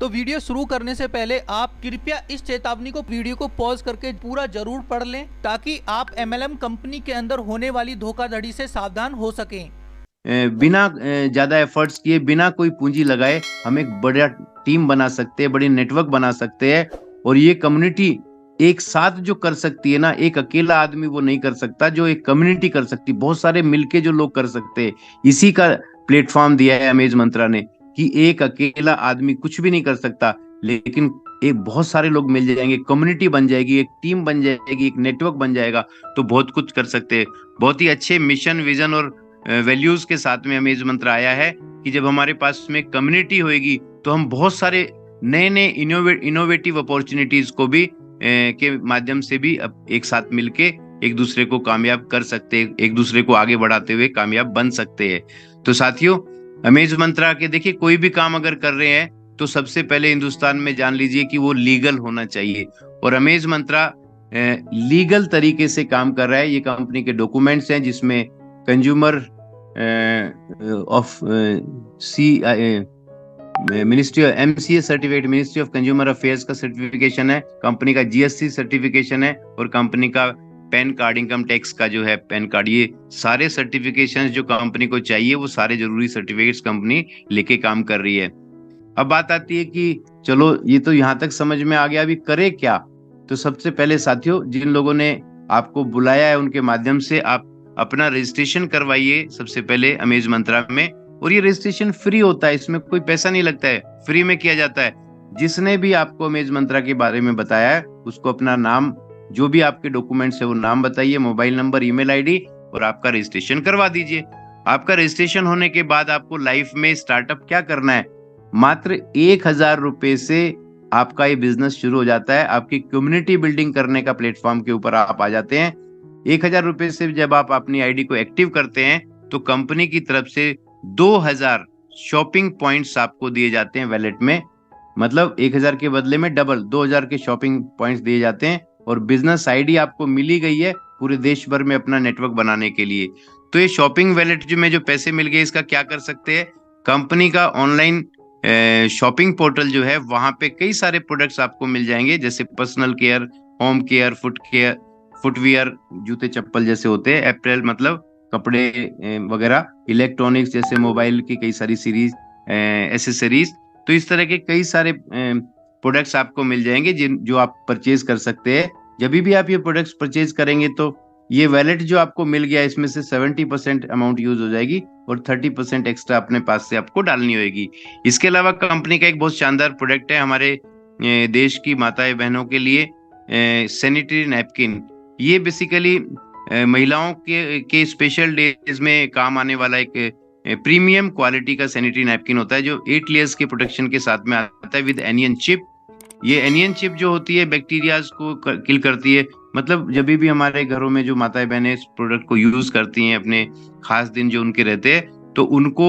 तो वीडियो शुरू करने से पहले आप कृपया इस चेतावनी को वीडियो को पॉज करके पूरा जरूर पढ़ लें ताकि आप एमएलएम कंपनी के अंदर होने वाली धोखाधड़ी से सावधान हो सकें। बिना ज्यादा एफर्ट्स किए, बिना कोई पूंजी लगाए हम एक बड़ा टीम बना सकते हैं, बड़ी नेटवर्क बना सकते हैं। और ये कम्युनिटी एक साथ जो कर सकती है ना, एक अकेला आदमी वो नहीं कर सकता, जो एक कम्युनिटी कर सकती, बहुत सारे मिलके जो लोग कर सकते हैं। इसी का प्लेटफॉर्म दिया है अमेज मंत्रा ने कि एक अकेला आदमी कुछ भी नहीं कर सकता, लेकिन एक बहुत सारे लोग मिल जाएंगे, कम्युनिटी बन जाएगी, एक टीम बन जाएगी, एक नेटवर्क बन जाएगा, तो बहुत कुछ कर सकते हैं। बहुत ही अच्छे मिशन, विजन और वैल्यूज के साथ में अमेज मंत्रा आया है कि जब हमारे पास में कम्युनिटी होएगी तो हम बहुत सारे नए नए इनोवेटिव अपॉर्चुनिटीज को भी के माध्यम से भी अब एक साथ मिलके एक दूसरे को कामयाब कर सकते हैं, एक दूसरे को आगे बढ़ाते हुए कामयाब बन सकते हैं। तो साथियों, अमेज मंत्रा के देखिए, कोई भी काम अगर कर रहे हैं तो सबसे पहले हिंदुस्तान में जान लीजिए कि वो लीगल होना चाहिए। और अमेज मंत्रा लीगल तरीके से काम कर रहा है। ये कंपनी के डॉक्यूमेंट्स हैं जिसमें consumer of ministry of MCA certificate, ministry of consumer affairs का सर्टिफिकेशन है, कंपनी का GST सर्टिफिकेशन है और कंपनी का पैन कार्ड, इनकम टैक्स का जो है पैन कार्ड, ये सारे सर्टिफिकेशंस जो कंपनी को चाहिए वो सारे जरूरी सर्टिफिकेट्स कंपनी लेके काम कर रही है। अब बात आती है कि चलो ये तो यहाँ तक समझ में आ गया, अभी करे क्या। तो सबसे पहले साथियों, जिन लोगों ने आपको बुलाया है उनके माध्यम से आप अपना रजिस्ट्रेशन करवाइए सबसे पहले अमेज मंत्रा में। और ये रजिस्ट्रेशन फ्री होता है, इसमें कोई पैसा नहीं लगता है, फ्री में किया जाता है। जिसने भी आपको अमेज मंत्रा के बारे में बताया है उसको अपना नाम, जो भी आपके डॉक्यूमेंट्स है वो नाम बताइए, मोबाइल नंबर, ईमेल आईडी, और आपका रजिस्ट्रेशन करवा दीजिए। आपका रजिस्ट्रेशन होने के बाद आपको लाइफ में स्टार्टअप क्या करना है, मात्र 1,000 रुपए से आपका ये बिजनेस शुरू हो जाता है। आपकी कम्युनिटी बिल्डिंग करने का प्लेटफॉर्म के ऊपर आप आ जाते हैं। 1,000 रुपए से जब आप अपनी आईडी को एक्टिव करते हैं तो कंपनी की तरफ से 2,000 शॉपिंग पॉइंट्स आपको दिए जाते हैं वैलेट में। मतलब 1,000 के बदले में डबल 2,000 के शॉपिंग पॉइंट्स दिए जाते हैं। और बिजनेस आईडी आपको मिली गई है पूरे देश भर में अपना नेटवर्क बनाने के लिए। तो ये शॉपिंग वैलेट जो में जो पैसे मिल गए, इसका क्या कर सकते हैं, कंपनी का ऑनलाइन शॉपिंग पोर्टल जो है वहां पे कई सारे प्रोडक्ट्स आपको मिल जाएंगे, जैसे personal care, home care, footwear, जूते चप्पल जैसे होते हैं, अप्रैल मतलब कपड़े वगैरह, इलेक्ट्रॉनिक्स जैसे मोबाइल की कई सारी सीरीज, एसेसरीज। तो इस तरह के कई सारे प्रोडक्ट्स आपको मिल जाएंगे जो आप परचेज कर सकते हैं। जब भी आप ये प्रोडक्ट्स परचेज करेंगे तो ये वैलेट जो आपको मिल गया इसमें से 70% अमाउंट यूज हो जाएगी और 30% एक्स्ट्रा अपने पास से आपको डालनी होगी। इसके अलावा कंपनी का एक बहुत शानदार प्रोडक्ट है हमारे देश की माताएं बहनों के लिए, सैनिटरी नैपकिन। ये बेसिकली महिलाओं के स्पेशल डेज में काम आने वाला एक प्रीमियम क्वालिटी का सैनिटरी नैपकिन होता है, जो 8 लेयर्स के प्रोटेक्शन के साथ में आता है विद एनियन चिप। ये एनियन चिप जो होती है बैक्टीरियाज को किल करती है। मतलब जब भी हमारे घरों में जो माताएं बहनें इस प्रोडक्ट को यूज करती हैं, अपने खास दिन जो उनके रहते हैं, तो उनको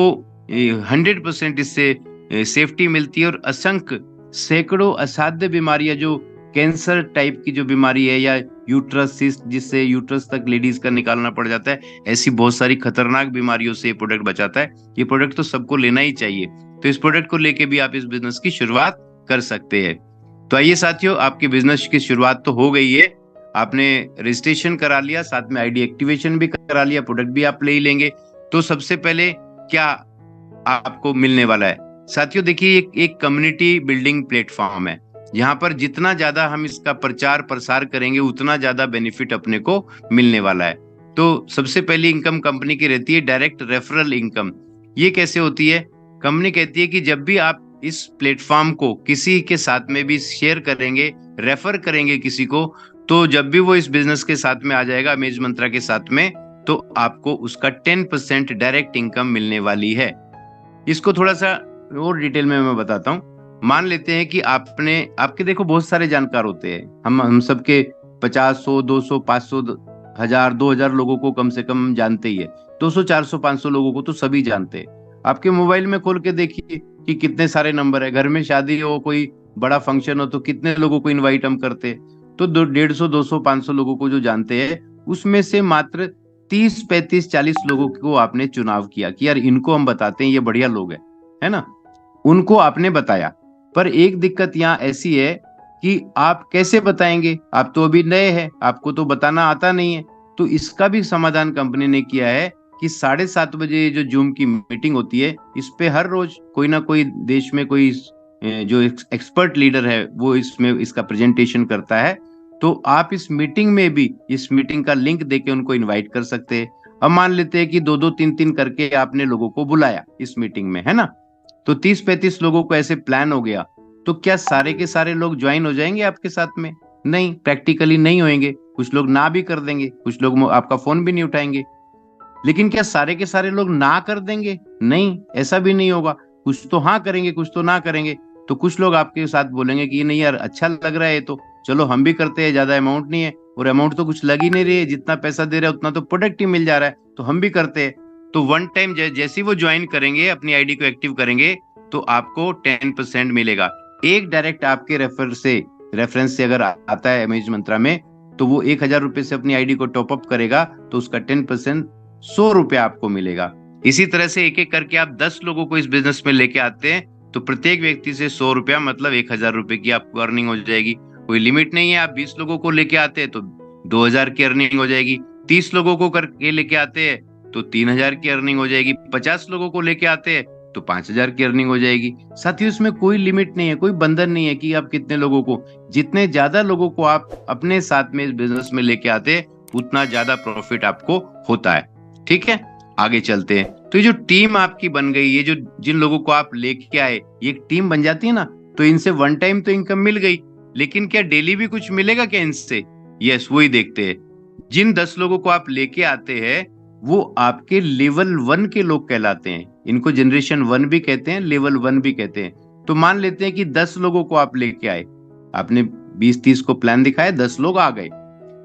100% इससे सेफ्टी मिलती है। और असंख्य सैकड़ों असाध्य बीमारियां, जो कैंसर टाइप की जो बीमारी है, या यूट्रस सिस्ट जिससे यूट्रस तक लेडीज का निकालना पड़ जाता है, ऐसी बहुत सारी खतरनाक बीमारियों से ये प्रोडक्ट बचाता है। ये प्रोडक्ट तो सबको लेना ही चाहिए। तो इस प्रोडक्ट को लेके भी आप इस बिजनेस की शुरुआत कर सकते हैं। तो आइए साथियों, आपकी बिजनेस की शुरुआत तो हो गई है, आपने रजिस्ट्रेशन करा लिया, साथ में आईडी एक्टिवेशन भी करा लिया, प्रोडक्ट भी आप ले ही लेंगे। तो सबसे पहले क्या आपको मिलने वाला है साथियों, देखिए एक कम्युनिटी बिल्डिंग प्लेटफॉर्म है। यहाँ पर जितना ज्यादा हम इसका प्रचार प्रसार करेंगे उतना ज्यादा बेनिफिट अपने को मिलने वाला है। तो सबसे पहली इनकम कंपनी की रहती है डायरेक्ट रेफरल इनकम। ये कैसे होती है, कंपनी कहती है कि जब भी आप इस प्लेटफॉर्म को किसी के साथ में भी शेयर करेंगे, रेफर करेंगे किसी को, तो जब भी वो इस बिजनेस के साथ में आ जाएगा, अमेज मंत्रा के साथ में, तो आपको उसका 10% डायरेक्ट इनकम मिलने वाली है। इसको थोड़ा सा और डिटेल में मैं बताता हूँ। मान लेते हैं कि आपके देखो बहुत सारे जानकार होते हैं, हम सबके 50, 100, 200, 500, 1000, 2000 लोगों को कम से कम जानते ही है। 200, 400, 500 लोगों को तो सभी जानते हैं। आपके मोबाइल में खोल के देखिए कि कितने सारे नंबर है। घर में शादी हो, कोई बड़ा फंक्शन हो, तो कितने लोगों को इन्वाइट हम करते हैं। तो 150, 200, 500 लोगों को जो जानते हैं, उसमें से मात्र 30, 35, 40 लोगों को आपने चुनाव किया कि यार इनको हम बताते हैं, ये बढ़िया लोग है ना। उनको आपने बताया, पर एक दिक्कत यहाँ ऐसी है कि आप कैसे बताएंगे, आप तो अभी नए हैं, आपको तो बताना आता नहीं है। तो इसका भी समाधान कंपनी ने किया है कि 7:30 बजे जो जूम की मीटिंग होती है, इस पे हर रोज कोई ना कोई देश में कोई जो एक्सपर्ट लीडर है वो इसमें इसका प्रेजेंटेशन करता है। तो आप इस मीटिंग में भी इस मीटिंग का लिंक देके उनको इनवाइट कर सकते हैं। अब मान लेते हैं कि 2-2 3-3 करके आपने लोगों को बुलाया इस मीटिंग में, है ना, तो 30-35 लोगों को ऐसे प्लान हो गया, तो क्या सारे के सारे लोग ज्वाइन हो जाएंगे आपके साथ में? नहीं, प्रैक्टिकली नहीं होंगे। कुछ लोग ना भी कर देंगे, कुछ लोग आपका फोन भी नहीं उठाएंगे। लेकिन क्या सारे के सारे लोग ना कर देंगे? नहीं, ऐसा भी नहीं होगा। कुछ तो हाँ करेंगे, कुछ तो ना करेंगे। तो कुछ लोग आपके साथ बोलेंगे कि नहीं यार, अच्छा लग रहा है, तो चलो हम भी करते हैं, ज्यादा अमाउंट नहीं है और अमाउंट तो कुछ लग ही नहीं रही है, जितना पैसा दे रहा है उतना तो प्रोडक्ट ही मिल जा रहा है, तो हम भी करते हैं। तो वन टाइम जैसे ही वो ज्वाइन करेंगे, अपनी आईडी को एक्टिव करेंगे, तो आपको 10% मिलेगा। एक डायरेक्ट आपके रेफरेंस से अगर आता है इमेज मंत्रा में, तो वो 1,000 रुपए से अपनी आईडी को टॉपअप करेगा, तो उसका 10% 100 रुपया आपको मिलेगा। इसी तरह से एक एक करके आप 10 लोगों को इस बिजनेस में लेके आते हैं, तो प्रत्येक व्यक्ति से 100 रुपया मतलब 1,000 रुपए की आपको अर्निंग हो जाएगी। कोई लिमिट नहीं है। आप 20 लोगों को लेके आते हैं तो 2,000 की अर्निंग हो जाएगी। 30 लोगों को करके लेके आते हैं तो 3,000 की अर्निंग हो जाएगी। 50 लोगों को लेके आते हैं तो 5,000 की अर्निंग हो जाएगी। साथियों, इसमें कोई लिमिट नहीं है, कोई बंधन नहीं है कि आप कितने लोगों को, जितने ज्यादा लोगों को आप अपने साथ में इस बिजनेस में लेके आते हैं, उतना ज्यादा प्रॉफिट आपको होता है। ठीक है, आगे चलते हैं। तो ये जो टीम आपकी बन गई, ये जो जिन लोगों को आप लेके आए, ये एक टीम बन जाती है ना, तो इनसे वन टाइम तो इनकम मिल गई, लेकिन क्या डेली भी कुछ मिलेगा क्या इनसे? यस, वही देखते हैं। जिन 10 लोगों को आप लेके आते हैं, वो आपके लेवल 1 के लोग कहलाते हैं। इनको जनरेशन 1 भी कहते हैं, लेवल 1 भी कहते हैं। तो मान लेते हैं कि 10 लोगों को आप लेके आए, आपने 20-30 को प्लान दिखाया, 10 लोग आ गए।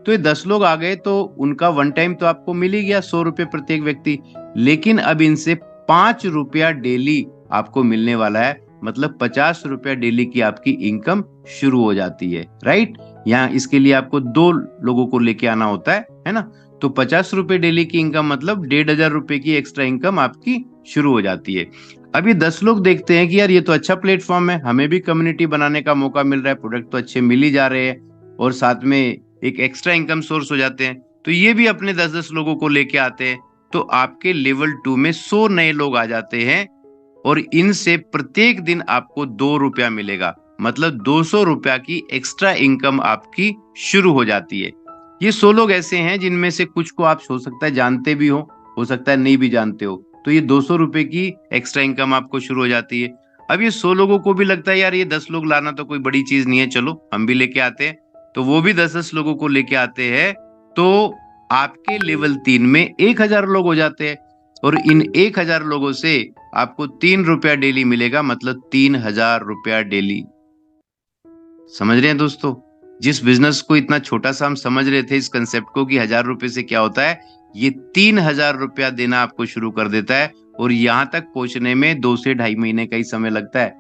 तो ये 10 लोग आ गए तो उनका वन टाइम तो आपको मिल ही गया, 100 रुपए प्रत्येक व्यक्ति। लेकिन अब इनसे 5 रुपया डेली आपको मिलने वाला है, मतलब 50 रुपया डेली की आपकी इनकम शुरू हो जाती है। राइट, यहाँ इसके लिए आपको 2 लोगों को लेके आना होता है ना। तो 50 रुपए डेली की इनकम मतलब 1,500 रुपए की एक्स्ट्रा इनकम आपकी शुरू हो जाती है। अब ये 10 लोग देखते हैं कि यार ये तो अच्छा प्लेटफॉर्म है, हमें भी कम्युनिटी बनाने का मौका मिल रहा है, प्रोडक्ट तो अच्छे मिल ही जा रहे हैं और साथ में एक एक्स्ट्रा इनकम सोर्स हो जाते हैं। तो ये भी अपने 10-10 लोगों को लेके आते हैं, तो आपके लेवल 2 में 100 नए लोग आ जाते हैं और इनसे प्रत्येक दिन आपको 2 रुपया मिलेगा, मतलब 200 रुपया की एक्स्ट्रा इनकम आपकी शुरू हो जाती है। ये 100 लोग ऐसे हैं जिनमें से कुछ को आप हो सकता है जानते भी हो सकता है नहीं भी जानते हो। तो ये 200 रुपए की एक्स्ट्रा इनकम आपको शुरू हो जाती है। अब ये 100 लोगों को भी लगता है यार ये 10 लोग लाना तो कोई बड़ी चीज नहीं है, चलो हम भी लेके आते हैं। तो वो भी 10-10 लोगों को लेके आते हैं, तो आपके लेवल 3 में 1,000 लोग हो जाते हैं और इन 1,000 लोगों से आपको 3 रुपया डेली मिलेगा, मतलब 3,000 रुपया डेली। समझ रहे हैं दोस्तों? जिस बिजनेस को इतना छोटा सा हम समझ रहे थे इस कंसेप्ट को कि 1,000 रुपए से क्या होता है, ये 3,000 रुपया देना आपको शुरू कर देता है और यहाँ तक पहुंचने में 2 से 2.5 महीने का ही समय लगता है।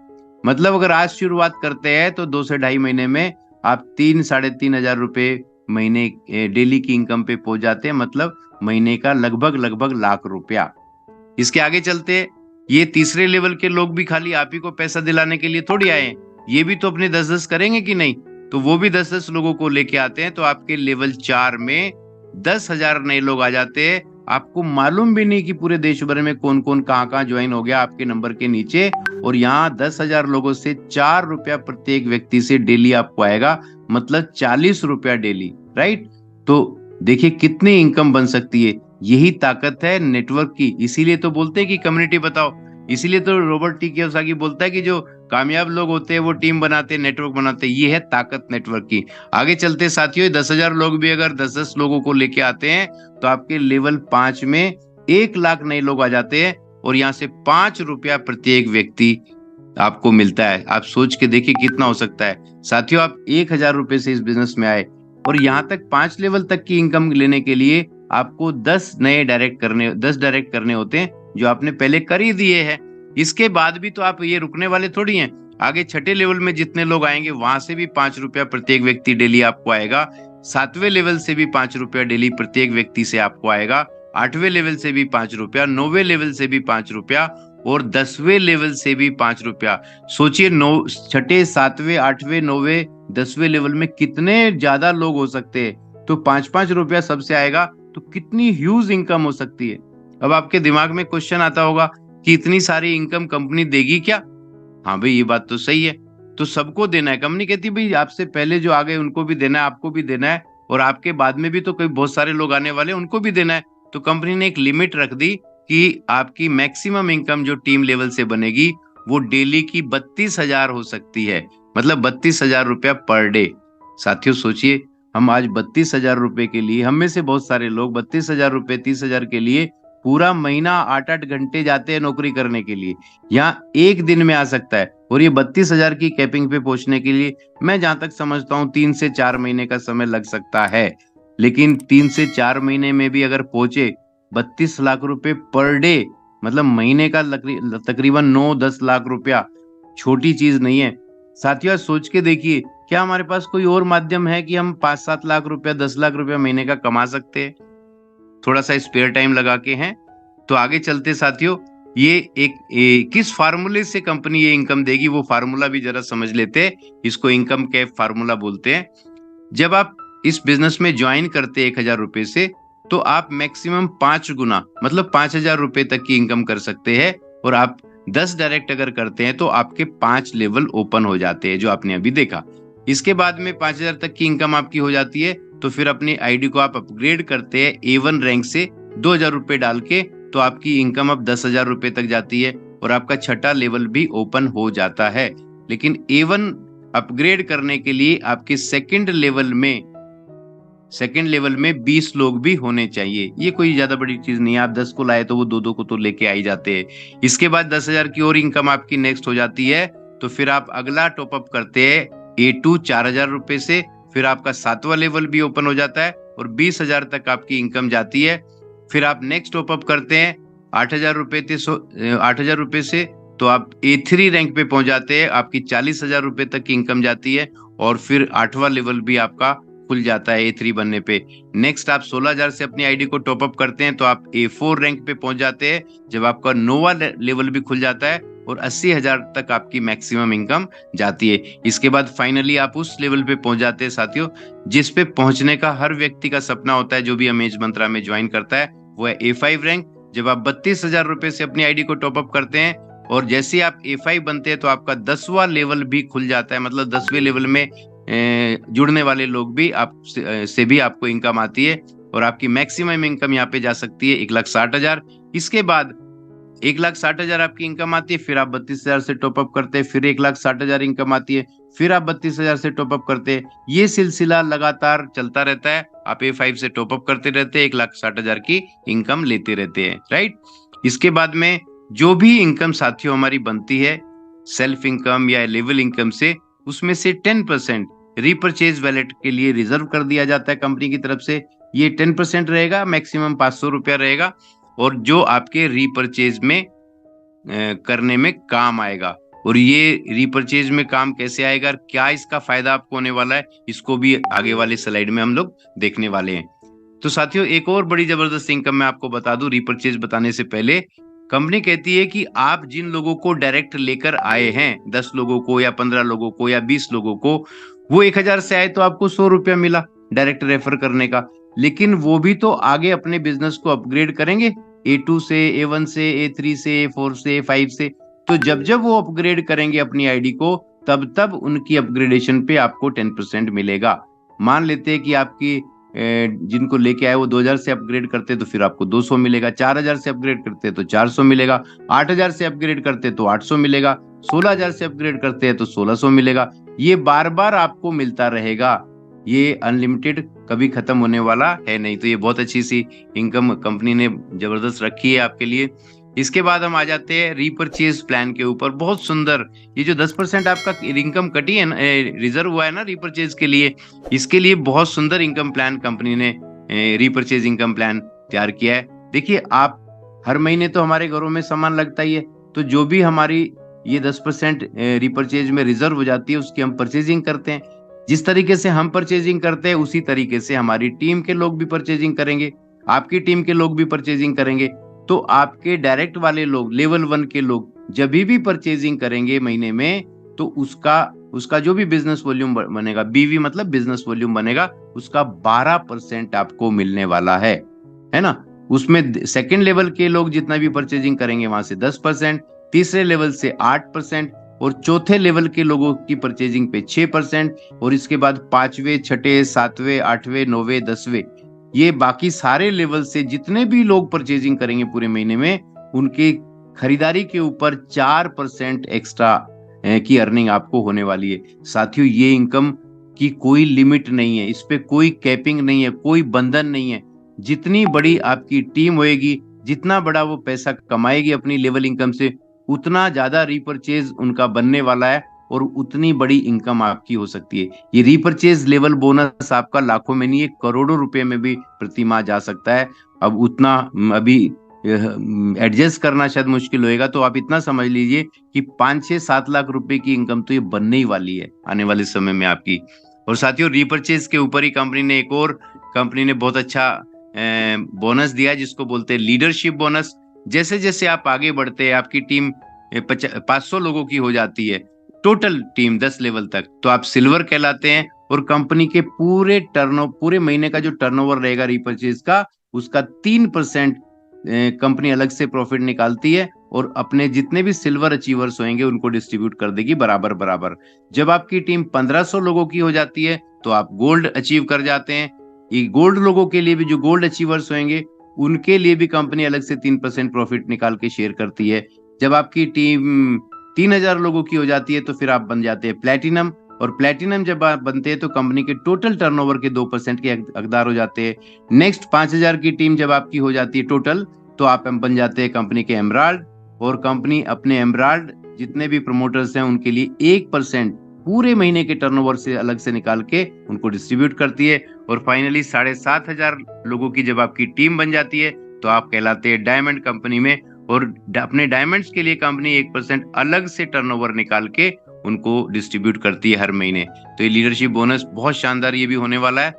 मतलब अगर आज शुरुआत करते हैं तो 2 से 2.5 महीने में आप 3-3,500 रुपए महीने डेली की इनकम पे पहुंच जाते हैं, मतलब महीने का लगभग लाख रुपया। इसके आगे चलते, ये तीसरे लेवल के लोग भी खाली आप ही को पैसा दिलाने के लिए थोड़ी आए हैं, ये भी तो अपने 10-10 करेंगे कि नहीं। तो वो भी 10-10 लोगों को लेके आते हैं, तो आपके लेवल 4 में 10,000 नए लोग आ जाते हैं। आपको मालूम भी नहीं कि पूरे देश भर में कौन कौन कहाँ ज्वाइन हो गया आपके नंबर के नीचे। और यहाँ 10,000 लोगों से 4 रुपया प्रत्येक व्यक्ति से डेली आपको आएगा, मतलब 40 रुपया डेली। राइट, तो देखिए कितनी इनकम बन सकती है। यही ताकत है नेटवर्क की। इसीलिए तो बोलते हैं कि कम्युनिटी बताओ। इसीलिए तो रॉबर्ट टी कियोसाकी बोलता है कि जो कामयाब लोग होते हैं वो टीम बनाते हैं, नेटवर्क बनाते हैं। ये है ताकत नेटवर्क की। आगे चलते साथियों, 10,000 लोग भी अगर 10-10 लोगों को लेके आते हैं तो आपके लेवल 5 में 1 लाख नए लोग आ जाते हैं और यहाँ से 5 रुपया प्रत्येक व्यक्ति आपको मिलता है। आप सोच के देखिए कितना हो सकता है। साथियों, आप 1,000 रुपए से इस बिजनेस में आए और यहाँ तक 5 लेवल तक की इनकम लेने के लिए आपको 10 डायरेक्ट करने होते हैं, जो आपने पहले कर ही दिए हैं। इसके बाद भी तो आप ये रुकने वाले थोड़ी हैं। आगे 6ठे लेवल में जितने लोग आएंगे वहां से भी 5 रुपया प्रत्येक व्यक्ति डेली आपको आएगा। 7वें लेवल से भी 5 रुपया डेली प्रत्येक व्यक्ति से आपको आएगा। 8वें लेवल से भी 5 रुपया, 9वें लेवल से भी 5 रुपया और 10वें लेवल से भी 5 रुपया। सोचिए, 6, 7वें, 8वें, 9वें, 10वें लेवल में कितने ज्यादा लोग हो सकते हैं। तो 5-5 रुपया सबसे आएगा तो कितनी ह्यूज इनकम हो सकती है। अब आपके दिमाग में क्वेश्चन आता होगा कि इतनी सारी इनकम कंपनी देगी क्या? हाँ भाई, ये बात तो सही है। तो सबको देना है। कंपनी कहती है भाई आपसे पहले जो आ गए उनको भी देना है, आपको भी देना है, और आपके बाद में भी तो कोई बहुत सारे लोग आने वाले, उनको भी देना है। तो कंपनी ने एक लिमिट रख दी कि आपकी मैक्सिमम इनकम जो टीम लेवल से बनेगी वो डेली की 32,000 हो सकती है। मतलब 32,000 रुपया पर डे। साथियों सोचिए, हम आज 32,000 रुपए के लिए, हम में से बहुत सारे लोग 32,000 रुपए, 30,000 के लिए पूरा महीना 8-8 घंटे जाते हैं नौकरी करने के लिए। यहाँ एक दिन में आ सकता है। और ये 32,000 की कैपिंग पे पहुंचने के लिए मैं जहां तक समझता हूँ 3 से 4 महीने का समय लग सकता है। लेकिन 3 से 4 महीने में भी अगर पहुंचे 32 लाख रुपए पर डे, मतलब महीने का तकरीबन 9-10 लाख रुपया छोटी चीज नहीं है। साथियों सोच के देखिए, क्या हमारे पास कोई और माध्यम है कि हम 5-7 लाख रुपया, 10 लाख रुपया महीने का कमा सकते हैं थोड़ा सा स्पेयर टाइम लगा के? हैं तो आगे चलते साथियों, ये किस फार्मूले से कंपनी ये इनकम देगी वो फार्मूला भी जरा समझ लेते हैं। इसको इनकम कैप फार्मूला बोलते हैं। जब आप इस बिजनेस में ज्वाइन करते हैं 1,000 रुपए से, तो आप मैक्सिमम 5 गुना मतलब 5,000 रुपए तक की इनकम कर सकते हैं। और आप 10 डायरेक्ट अगर करते हैं तो आपके 5 लेवल ओपन हो जाते हैं, जो आपने अभी देखा। इसके बाद में 5,000 तक की इनकम आपकी हो जाती है, तो फिर अपनी आईडी को आप अपग्रेड करते हैं A1 रैंक से 2,000 रुपए डाल के, तो आपकी इनकम अब 10,000 रुपए तक जाती है और आपका छठा लेवल भी ओपन हो जाता है। लेकिन A1 अपग्रेड करने के लिए आपके सेकंड लेवल में 20 लोग भी होने चाहिए। ये कोई ज्यादा बड़ी चीज नहीं है। आप 10 को लाए तो वो 2-2 को तो लेके आ ही जाते हैं। इसके बाद 10,000 की और इनकम आपकी नेक्स्ट हो जाती है। तो फिर आप अगला टॉपअप करते हैं A2 4,000 रुपए से, फिर आपका 7वां लेवल भी ओपन हो जाता है और 20,000 तक आपकी इनकम जाती है। फिर आप नेक्स्ट टॉपअप करते हैं 8,000 रुपए से, तो आप A3 रैंक पे पहुंच जाते हैं, आपकी 40,000 रुपए तक की इनकम जाती है और फिर 8वां लेवल भी आपका खुल जाता है A3 बनने पे। नेक्स्ट आप 16,000 से अपनी आईडी को टॉपअप करते हैं तो आप A4 रैंक पे पहुंच जाते हैं, जब आपका 9वां लेवल भी खुल जाता है और 80,000 तक आपकी मैक्सिमम इनकम जाती है। इसके बाद फाइनली आप उस लेवल पे पहुंच जाते हैं साथियों, जिस पे पहुंचने का हर व्यक्ति का सपना होता है जो भी अमेज मंत्रा में ज्वाइन करता है, वो है A5 रैंक। जब आप 32,000 रुपए से अपनी आईडी को टॉपअप करते हैं और जैसे ही आप A5 बनते हैं तो आपका 10वां लेवल भी खुल जाता है। मतलब 10वें लेवल में जुड़ने वाले लोग भी आप से भी आपको इनकम आती है और आपकी मैक्सिमम इनकम यहाँ पे जा सकती है 1,60,000। इसके बाद 1,60,000 आपकी इनकम आती है, फिर आप 32,000 से टॉपअप करते हैं, फिर 1,60,000 इनकम आती है, फिर आप 32,000 से टॉपअप करते हैं। ये सिलसिला लगातार चलता रहता है। आप A5 से टॉपअप करते रहते हैं, 1,60,000 की इनकम लेते रहते हैं, राइट। इसके बाद में जो भी इनकम साथियों हमारी बनती है सेल्फ इनकम या लेवल इनकम से, उसमें से 10% रीपरचेज वैलेट के लिए रिजर्व कर दिया जाता है कंपनी की तरफ से। ये 10% रहेगा, मैक्सिमम 500 रुपया रहेगा और जो आपके रीपरचेज में करने में काम आएगा। और ये रीपरचेज में काम कैसे आएगा, क्या इसका फायदा आपको होने वाला है, इसको भी आगे वाले स्लाइड में हम लोग देखने वाले हैं। तो साथियों एक और बड़ी जबरदस्त इनकम मैं आपको बता दूं रीपरचेज बताने से पहले। कंपनी कहती है कि आप जिन लोगों को डायरेक्ट लेकर आए हैं, 10 लोगों को या 15 लोगों को या 20 लोगों को, वो 1,000 से आए तो आपको 100 रुपया मिला डायरेक्ट रेफर करने का। लेकिन वो भी तो आगे अपने बिजनेस को अपग्रेड करेंगे A2 से, A1 से, A3 से, A4 से, A5 से। तो जब जब वो अपग्रेड करेंगे अपनी आईडी को, तब तब उनकी अपग्रेडेशन पे आपको 10% मिलेगा। मान लेते हैं कि आपकी जिनको लेके आए वो 2,000 से अपग्रेड करते तो फिर आपको 200 मिलेगा, 4,000 से अपग्रेड करते तो 400 मिलेगा, 8,000 से अपग्रेड करते तो 800 मिलेगा, 16,000 से अपग्रेड करते हैं तो 1,600 मिलेगा। ये बार बार आपको मिलता रहेगा। ये अनलिमिटेड कभी खत्म होने वाला है नहीं। तो ये बहुत अच्छी सी इनकम कंपनी ने जबरदस्त रखी है आपके लिए। इसके बाद हम आ जाते हैं रीपरचेज प्लान के ऊपर। बहुत सुंदर, ये जो 10% आपका इनकम कटी है, रिजर्व हुआ है ना रीपरचेज के लिए, इसके लिए बहुत सुंदर इनकम प्लान कंपनी ने रीपरचेज इनकम प्लान तैयार किया है। देखिए, आप हर महीने तो हमारे घरों में सामान लगता ही है, तो जो भी हमारी ये 10% रीपरचेज में रिजर्व हो जाती है उसकी हम परचेजिंग करते हैं। जिस तरीके से हम परचेजिंग करते हैं उसी तरीके से हमारी टीम के लोग भी परचेजिंग करेंगे, आपकी टीम के लोग भी परचेजिंग करेंगे। तो आपके डायरेक्ट वाले लोग, लेवल 1 के लोग जब भी परचेजिंग करेंगे महीने में, तो उसका जो भी बिजनेस वॉल्यूम बनेगा, बीवी मतलब बिजनेस वॉल्यूम बनेगा, उसका 12% आपको मिलने वाला है ना। उसमें सेकंड लेवल के लोग जितना भी परचेजिंग करेंगे वहां से 10%, तीसरे लेवल से 8%, और चौथे लेवल के लोगों की परचेजिंग पे 6%, और इसके बाद 5वें, 6ठे, 7वें, 8वें, 9वें, 10वें, ये बाकी सारे लेवल से जितने भी लोग परचेजिंग करेंगे पूरे महीने में, उनके खरीदारी के ऊपर 4% एक्स्ट्रा की अर्निंग आपको होने वाली है। साथियों, ये इनकम की कोई लिमिट नहीं है, इस पे कोई कैपिंग नहीं है, कोई बंधन नहीं है। जितनी बड़ी आपकी टीम होएगी, जितना बड़ा वो पैसा कमाएगी अपनी लेवल इनकम से, उतना ज्यादा रीपरचेज उनका बनने वाला है, और उतनी बड़ी इनकम आपकी हो सकती है। ये रीपरचेज लेवल बोनस आपका लाखों में नहीं, करोड़ों रुपए में भी प्रति माह जा सकता है। अब उतना अभी एडजस्ट करना शायद मुश्किल होएगा, तो आप इतना समझ लीजिए कि 5-6-7 लाख रुपए की इनकम तो ये बनने ही वाली है आने वाले समय में आपकी। और साथियों, रीपरचेज के ऊपर ही कंपनी ने बहुत अच्छा बोनस दिया, जिसको बोलते हैं लीडरशिप बोनस। जैसे जैसे आप आगे बढ़ते हैं, आपकी टीम 500 लोगों की हो जाती है, टोटल टीम 10 लेवल तक, तो आप सिल्वर कहलाते हैं, और कंपनी के पूरे महीने का जो टर्नओवर रहेगा रीपरचेज का, उसका 3% कंपनी अलग से प्रॉफिट निकालती है, और अपने जितने भी सिल्वर अचीवर्स होंगे उनको डिस्ट्रीब्यूट कर देगी बराबर बराबर। जब आपकी टीम 1500 लोगों की हो जाती है, तो आप गोल्ड अचीव कर जाते हैं। ये गोल्ड लोगों के लिए भी, जो गोल्ड अचीवर्स होंगे, उनके लिए भी कंपनी अलग से 3% प्रॉफिट निकाल के शेयर करती है। जब आपकी टीम 3000 लोगों की हो जाती है, तो फिर आप बन जाते हैं प्लेटिनम, और प्लेटिनम जब आप बनते हैं तो कंपनी के टोटल टर्नओवर के 2% के हकदार हो जाते हैं। नेक्स्ट 5000 की टीम जब आपकी हो जाती है टोटल, तो आप बन जाते हैं कंपनी के एमराल्ड, और कंपनी अपने एमराल्ड जितने भी प्रमोटर्स हैं उनके लिए 1% पूरे महीने के टर्नओवर से अलग से निकाल के उनको डिस्ट्रीब्यूट करती है। और फाइनली 7500 लोगों की जब आपकी टीम बन जाती है, तो आप कहलाते हैं डायमंड कंपनी में, और अपने डायमंड्स के लिए कंपनी 1% अलग से टर्नओवर निकाल के उनको डिस्ट्रीब्यूट करती है हर महीने। तो ये लीडरशिप बोनस बहुत शानदार ये भी होने वाला है।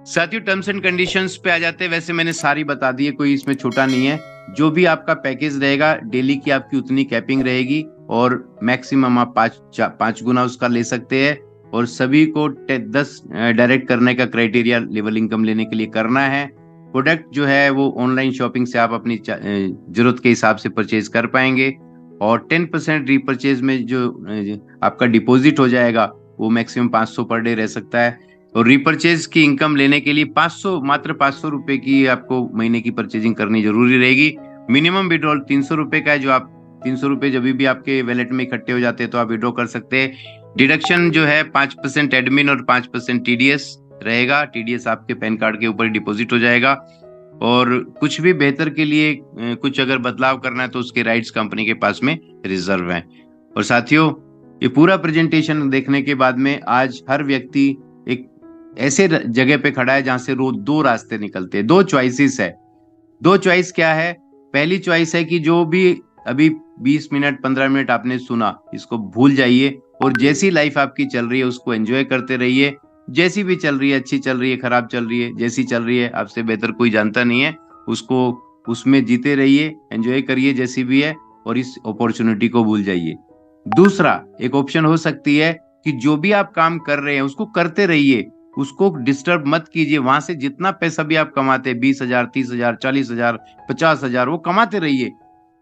साथियों, टर्म्स एंड कंडीशंस पे आ जाते हैं। वैसे मैंने सारी बता दी है, कोई इसमें छोटा नहीं है। जो भी आपका पैकेज रहेगा, डेली की आपकी उतनी कैपिंग रहेगी, और मैक्सिमम आप 5 गुना उसका ले सकते हैं, और सभी को 10 डायरेक्ट करने का क्राइटेरिया लेवल इनकम लेने के लिए करना है। प्रोडक्ट जो है वो ऑनलाइन शॉपिंग से आप अपनी जरूरत के हिसाब से परचेज कर पाएंगे, और 10% रीपरचेज में जो आपका डिपॉजिट हो जाएगा, वो मैक्सिमम 500 पर डे रह सकता है। और रीपरचेज की इनकम लेने के लिए मात्र 500 रुपए की आपको महीने की परचेजिंग करनी जरूरी रहेगी। मिनिमम विड्रॉल 300 रुपए का है, जो आप 300 रुपए जब भी आपके वैलेट में इकट्ठे हो जाते हैं तो आप विड्रॉ कर सकते हैं। डिडक्शन जो है 5% एडमिन और 5% टीडीएस रहेगा। टीडीएस आपके पैन कार्ड के ऊपर डिपॉजिट हो जाएगा। और कुछ भी बेहतर के लिए कुछ अगर बदलाव करना है, तो उसके राइट्स कंपनी के पास में रिजर्व हैं। और साथियों, ये पूरा प्रेजेंटेशन देखने के बाद में आज हर व्यक्ति एक ऐसे जगह पे खड़ा है जहां से रोज 2 रास्ते निकलते हैं, 2 चॉइसेस है। 2 चॉइस क्या है? पहली चॉइस है कि जो भी अभी 20 मिनट 15 मिनट आपने सुना, इसको भूल जाइए, और जैसी लाइफ आपकी चल रही है उसको एंजॉय करते रहिए। जैसी भी चल रही है, अच्छी चल रही है, खराब चल रही है, जैसी चल रही है, आपसे बेहतर कोई जानता नहीं है, उसको उसमें जीते रहिए, एंजॉय करिए जैसी भी है, और इस अपॉर्चुनिटी को भूल जाइए। दूसरा एक ऑप्शन हो सकती है कि जो भी आप काम कर रहे हैं उसको करते रहिए, उसको डिस्टर्ब मत कीजिए। वहां से जितना पैसा भी आप कमाते हैं, 20,000, 30,000, 40,000, 50,000, वो कमाते रहिए।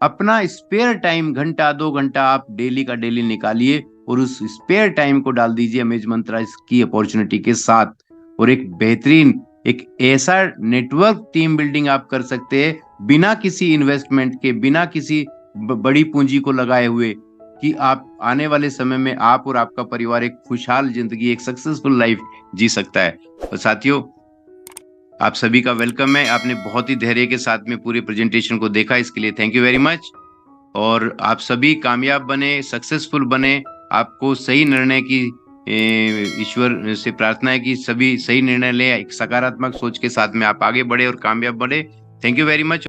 अपना स्पेयर टाइम घंटा 2 घंटा आप डेली का डेली निकालिए, और उस स्पेयर टाइम को डाल दीजिए अमेज मंत्रा की अपॉर्चुनिटी के साथ। और एक बेहतरीन, एक ऐसा नेटवर्क टीम बिल्डिंग आप कर सकते हैं बिना किसी इन्वेस्टमेंट के, बिना किसी बड़ी पूंजी को लगाए हुए, कि आप आने वाले समय में आप और आपका परिवार एक खुशहाल जिंदगी, एक सक्सेसफुल लाइफ जी सकता है। और साथियों, आप सभी का वेलकम है। आपने बहुत ही धैर्य के साथ में पूरी प्रेजेंटेशन को देखा, इसके लिए थैंक यू वेरी मच। और आप सभी कामयाब बने, सक्सेसफुल बने। आपको सही निर्णय की ईश्वर से प्रार्थना है कि सभी सही निर्णय लें, एक सकारात्मक सोच के साथ में आप आगे बढ़े और कामयाब बने। Thank you very much.